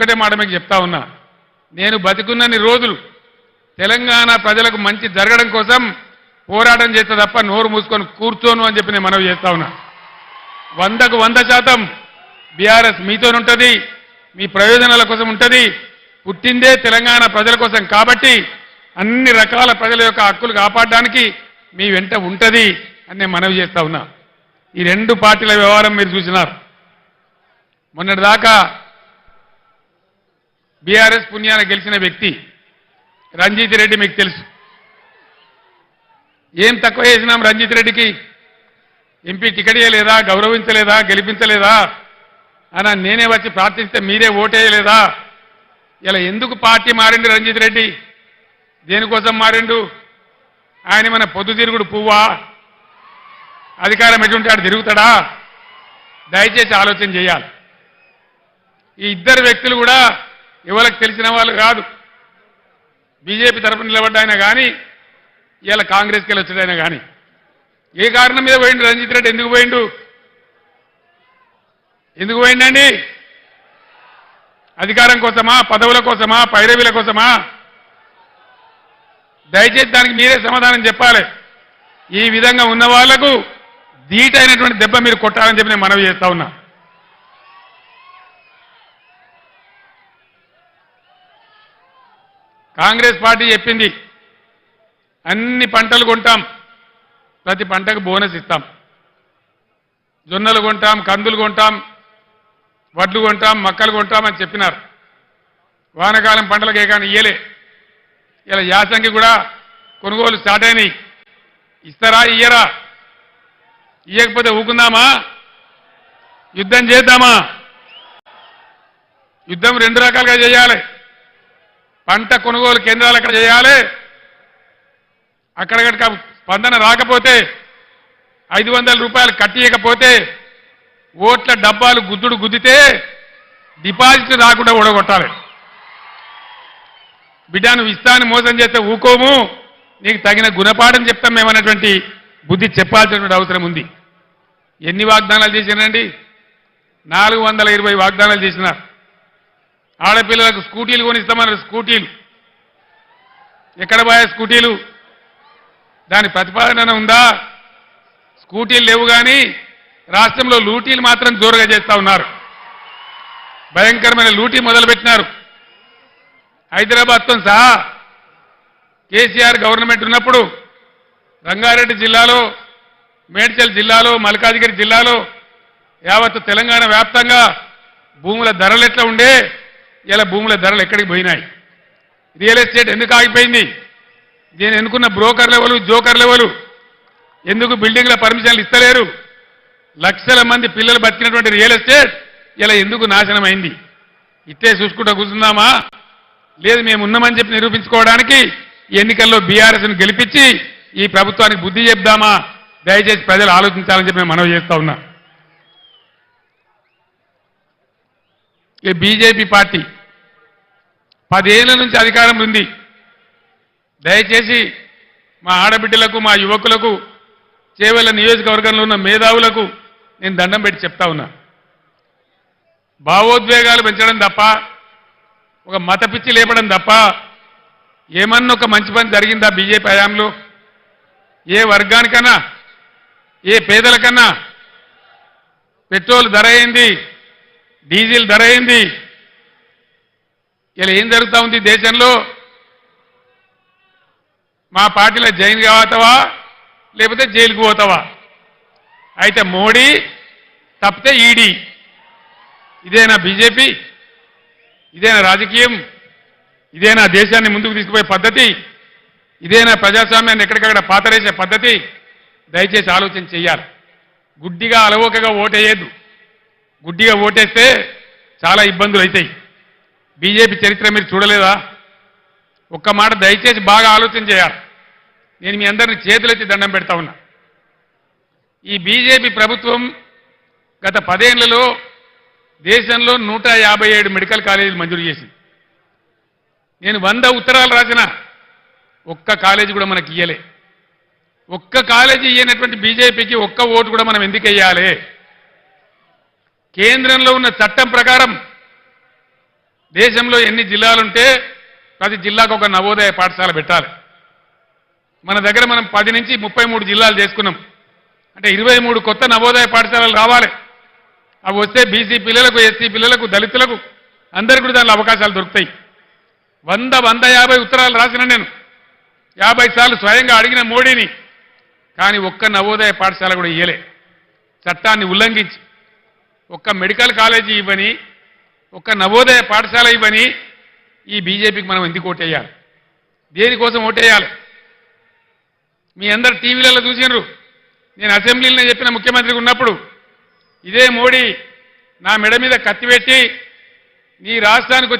ఒకటే మాట మీకు చెప్తా ఉన్నా, నేను బతికున్నన్ని రోజులు తెలంగాణ ప్రజలకు మంచి జరగడం కోసం పోరాటం చేస్తే తప్ప నోరు మూసుకొని కూర్చోను అని చెప్పి నేను మనవి చేస్తా ఉన్నా. 100కు 100% బీఆర్ఎస్ మీతోనుంటది, మీ ప్రయోజనాల కోసం ఉంటది. పుట్టిందే తెలంగాణ ప్రజల కోసం కాబట్టి అన్ని రకాల ప్రజల యొక్క హక్కులు కాపాడడానికి మీ వెంట ఉంటది అని నేను మనవి చేస్తా ఉన్నా. ఈ రెండు పార్టీల వ్యవహారం మీరు చూసినారు. మొన్నటిదాకా బీఆర్ఎస్ పుణ్యాన గెలిచిన వ్యక్తి రంజిత్ రెడ్డి మీకు తెలుసు. ఏం తక్కువ చేసినాం రంజిత్ రెడ్డికి? ఎంపీ టికెట్ ఇవ్వలేదా, గౌరవించలేదా, గెలిపించలేదా అని నేనే వచ్చి ప్రార్థిస్తే మీరే ఓటేయలేదా? ఇలా ఎందుకు పార్టీ మారిండు రంజిత్ రెడ్డి? దేనికోసం మారిండు? ఆయన మన పొద్దుతిరుగుడు పువ్వా? అధికారం ఎటువంటి ఆడు తిరుగుతాడా? దయచేసి ఆలోచన చేయాలి. ఈ ఇద్దరు వ్యక్తులు కూడా ఎవరికి తెలిసిన వాళ్ళు కాదు. బీజేపీ తరఫున నిలబడ్డాయినా కానీ ఇలా కాంగ్రెస్కి వెళ్ళి వచ్చాడైనా కానీ ఏ కారణం మీద పోయిండు రంజిత్ రెడ్డి? ఎందుకు పోయిండు? ఎందుకు పోయిండండి? అధికారం కోసమా, పదవుల కోసమా, పైరవీల కోసమా? దయచేసి దానికి మీరే సమాధానం చెప్పాలి. ఈ విధంగా ఉన్న వాళ్లకు ధీటైనటువంటి దెబ్బ మీరు కొట్టాలని చెప్పి నేను మనవి చేస్తా ఉన్నా. కాంగ్రెస్ పార్టీ చెప్పింది అన్ని పంటలు కొంటాం, ప్రతి పంటకు బోనస్ ఇస్తాం. జొన్నలు కొంటాం, కందులు కొంటాం, వడ్లు కొంటాం, మక్కలు కొంటాం అని చెప్పినారు. వానకాలం పంటలకు ఏకాని ఇయ్యలే. ఇలా యాసంగి కూడా కొనుగోలు స్టార్ట్ అయినాయి. ఇస్తారా ఇయ్యరా? ఇయ్యకపోతే ఊకుందామా? యుద్ధం చేద్దామా? యుద్ధం రెండు రకాలుగా చేయాలి. పంట కొనుగోలు కేంద్రాలు అక్కడ చేయాలి. అక్కడక్కడ స్పందన రాకపోతే 500 రూపాయలు కట్టియకపోతే ఓట్ల డబ్బాలు గుద్దుడు గుద్దితే డిపాజిట్ రాకుండా ఓడగొట్టాలి. బిడ్డ నువ్వు ఇస్తాను మోసం చేస్తే ఊకోము, నీకు తగిన గుణపాఠం చెప్తాం మేమన్నటువంటి బుద్ధి చెప్పాల్సినటువంటి అవసరం ఉంది. ఎన్ని వాగ్దానాలు చేసినారండి? 420 వాగ్దానాలు చేసినారు. ఆడపిల్లలకు స్కూటీలు కొనిస్తామన్నారు. స్కూటీలు ఎక్కడ పోయా? స్కూటీలు దాని ప్రతిపాదన ఉందా? స్కూటీలు లేవు. కానీ రాష్ట్రంలో లూటీలు మాత్రం జోరుగా చేస్తా ఉన్నారు. భయంకరమైన లూటీ మొదలుపెట్టినారు. హైదరాబాద్తో సహా కేసీఆర్ గవర్నమెంట్ ఉన్నప్పుడు రంగారెడ్డి జిల్లాలో, మేడ్చల్ జిల్లాలో, మల్కాజిగిరి జిల్లాలో, యావత్ తెలంగాణ వ్యాప్తంగా భూముల ధరలు ఎట్లా ఉండే, ఇలా భూముల ధరలు ఎక్కడికి పోయినాయి? రియల్ ఎస్టేట్ ఎందుకు ఆగిపోయింది? దీన్ని ఎన్నుకున్న బ్రోకర్ లెవెలు, జోకర్ లెవెలు ఎందుకు బిల్డింగ్ల పర్మిషన్లు ఇస్తలేరు? లక్షల మంది పిల్లలు బతికినటువంటి రియల్ ఎస్టేట్ ఇలా ఎందుకు నాశనం అయింది? ఇట్టే చూసుకుంటూ కూర్చుందామా? లేదు, మేము ఉన్నామని చెప్పి నిరూపించుకోవడానికి ఎన్నికల్లో బీఆర్ఎస్ను గెలిపించి ఈ ప్రభుత్వానికి బుద్ధి చెప్దామా? దయచేసి ప్రజలు ఆలోచించాలని చెప్పి నేను మనవి చేస్తా ఉన్నా. ఈ బీజేపీ పార్టీ 10 ఏళ్ల నుంచి అధికారంలో ఉంది. దయచేసి మా ఆడబిడ్డలకు, మా యువకులకు, చేవెళ్ల నియోజకవర్గంలో ఉన్న మేధావులకు నేను దండం పెట్టి చెప్తా ఉన్నా. భావోద్వేగాలు పెంచడం తప్ప, ఒక మత పిచ్చి లేపడం తప్ప ఏమన్నా ఒక మంచి పని జరిగిందా బీజేపీ హయాంలో? ఏ వర్గానికన్నా, ఏ పేదలకన్నా పెట్రోల్ ధర అయింది, డీజిల్ ధర అయింది. ఇలా ఏం జరుగుతూ ఉంది దేశంలో? మా పార్టీలో జైన్ పోతావా లేకపోతే జైలుకు పోతావా? అయితే మోడీ తప్పితే ఈడీ. ఇదేనా బీజేపీ? ఇదేనా రాజకీయం? ఇదేనా దేశాన్ని ముందుకు తీసుకుపోయే పద్ధతి? ఇదేనా ప్రజాస్వామ్యాన్ని ఎక్కడికక్కడ పాతరేసే పద్ధతి? దయచేసి ఆలోచన చెయ్యాలి. గుడ్డిగా అలవోకగా ఓటేయద్దు. గుడ్డిగా ఓటేస్తే చాలా ఇబ్బందులు అవుతాయి. బీజేపీ చరిత్ర మీరు చూడలేదా? ఒక్క మాట దయచేసి బాగా ఆలోచన చేయాలి. నేను మీ అందరినీ చేతులెత్తి దండం పెడతా ఉన్నా. ఈ బీజేపీ ప్రభుత్వం గత 10 ఏళ్లలో దేశంలో 157 మెడికల్ కాలేజీలు మంజూరు చేసింది. నేను 100 ఉత్తరాలు రాసిన ఒక్క కాలేజీ కూడా మనకి ఇయ్యలే. ఒక్క కాలేజీ ఇయ్యనటువంటి బీజేపీకి ఒక్క ఓటు కూడా మనం ఎందుకు వేయాలి? కేంద్రంలో ఉన్న చట్టం ప్రకారం దేశంలో ఎన్ని జిల్లాలుంటే ప్రతి జిల్లాకు ఒక నవోదయ పాఠశాల పెట్టాలి. మన దగ్గర మనం 10 నుంచి 33 జిల్లాలు చేసుకున్నాం. అంటే 23 కొత్త నవోదయ పాఠశాలలు రావాలి. అవి వస్తే బీసీ పిల్లలకు, ఎస్సీ పిల్లలకు, దళితులకు అందరికీ కూడా దానిలో అవకాశాలు దొరుకుతాయి. 150 ఉత్తరాలు రాసిన నేను, 50 సార్లు స్వయంగా అడిగిన మోడీని. కానీ ఒక్క నవోదయ పాఠశాల కూడా ఇయ్యలే. చట్టాన్ని ఉల్లంఘించి ఒక్క మెడికల్ కాలేజీ ఇవ్వని, ఒక్క నవోదయ పాఠశాల ఇవ్వని ఈ బీజేపీకి మనం ఎందుకు ఓటేయాలి? దేనికోసం ఓటేయాలి? మీ అందరు టీవీలలో చూసినారు. నేను అసెంబ్లీలో చెప్పిన ముఖ్యమంత్రికి ఉన్నప్పుడు ఇదే మోడీ నా మెడ మీద కత్తి పెట్టి నీ రాష్ట్రానికి